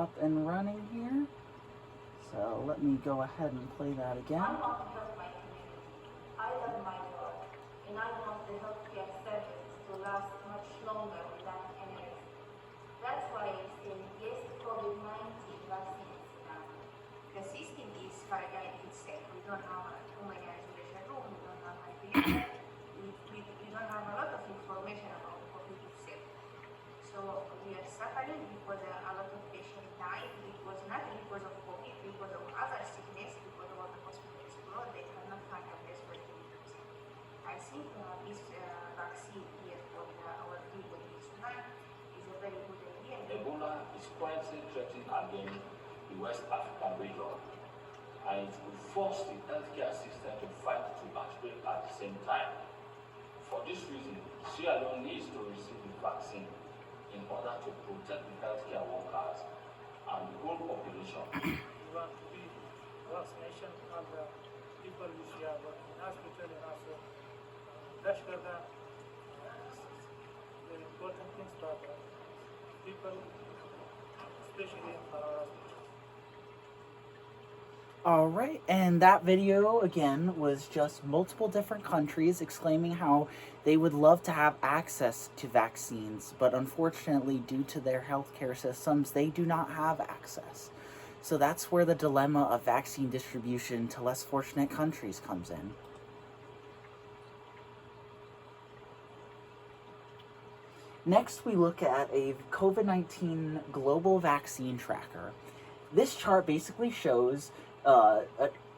Up and running here. So let me go ahead and play that again. I want to help my community. I love my work, and I want the healthcare service to last much longer without any risk. That's why I'm saying yes to COVID-19 vaccines now. The system is fragile itself. We don't have too many isolation rooms, we don't have ventilators, we don't have a lot of information about COVID itself. So we are suffering because a lot of patients died. It was not because of COVID, because of other sickness, because of the hospital is closed, they cannot find a place for them. I think this vaccine here for our people in Sudan is a very good idea. Ebola is currently threatening again the West African region, and it will force the healthcare system to fight to outbreak at the same time. For this reason, Sierra Leone needs to receive the vaccine in order to protect the healthcare workers and the whole population. We want to be vaccination of the people which we are working in hospital and also brush karna. The important things for the people, especially in our hospital. Alright, and that video again was just multiple different countries exclaiming how they would love to have access to vaccines, but unfortunately, due to their healthcare systems, they do not have access. So that's where the dilemma of vaccine distribution to less fortunate countries comes in. Next, we look at a COVID-19 global vaccine tracker. This chart basically shows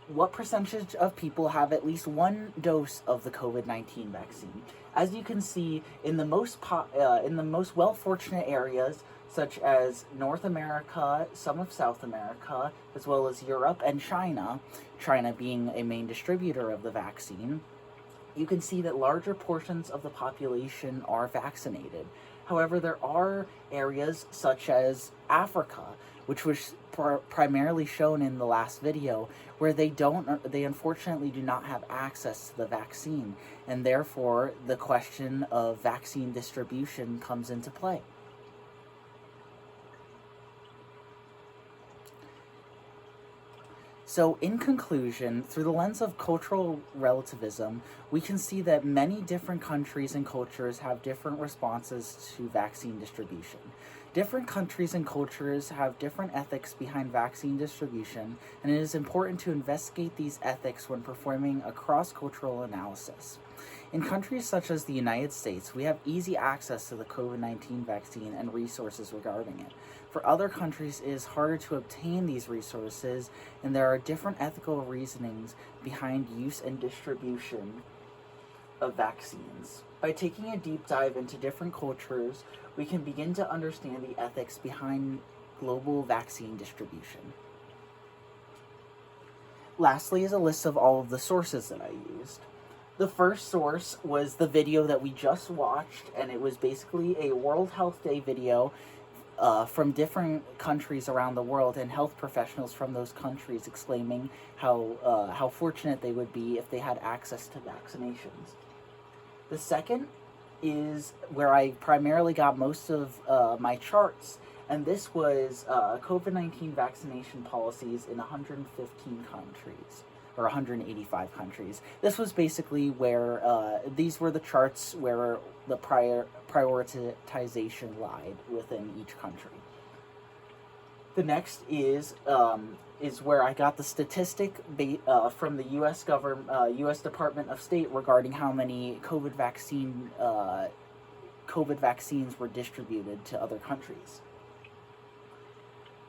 what percentage of people have at least one dose of the COVID-19 vaccine. As you can see, in the most well-fortunate areas, such as North America, some of South America, as well as Europe and China, China being a main distributor of the vaccine, you can see that larger portions of the population are vaccinated. However, there are areas such as Africa, which was primarily shown in the last video, where they unfortunately do not have access to the vaccine, and therefore the question of vaccine distribution comes into play. So, in conclusion, through the lens of cultural relativism, we can see that many different countries and cultures have different responses to vaccine distribution. Different countries and cultures have different ethics behind vaccine distribution, and it is important to investigate these ethics when performing a cross-cultural analysis. In countries such as the United States, we have easy access to the COVID-19 vaccine and resources regarding it. For other countries, it is harder to obtain these resources, and there are different ethical reasonings behind use and distribution of vaccines. By taking a deep dive into different cultures, we can begin to understand the ethics behind global vaccine distribution. Lastly is a list of all of the sources that I used. The first source was the video that we just watched, and it was basically a World Health Day video from different countries around the world, and health professionals from those countries exclaiming how fortunate they would be if they had access to vaccinations. The second is where I primarily got most of my charts, and this was COVID-19 vaccination policies in 115 countries, or 185 countries. This was basically where, these were the charts where the prioritization lied within each country. The next is where I got the statistic from the U.S. government, U.S. Department of State regarding how many COVID vaccines were distributed to other countries.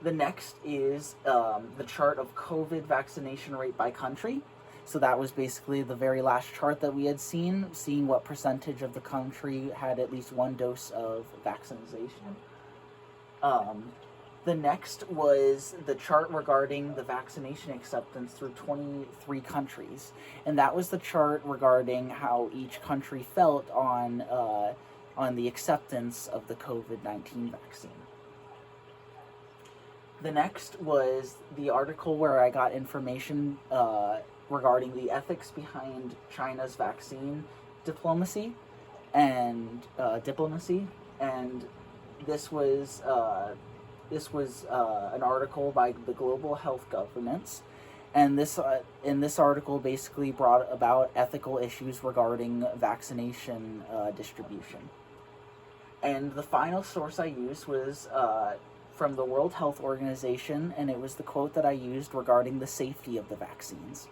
The next is the chart of COVID vaccination rate by country. So that was basically the very last chart that we had seen, seeing what percentage of the country had at least one dose of vaccination. The next was the chart regarding the vaccination acceptance through 23 countries. And that was the chart regarding how each country felt on the acceptance of the COVID-19 vaccine. The next was the article where I got information regarding the ethics behind China's vaccine diplomacy, and this was This was an article by the Global Health Governance, and this in this article basically brought about ethical issues regarding vaccination distribution. And the final source I used was from the World Health Organization, and it was the quote that I used regarding the safety of the vaccines.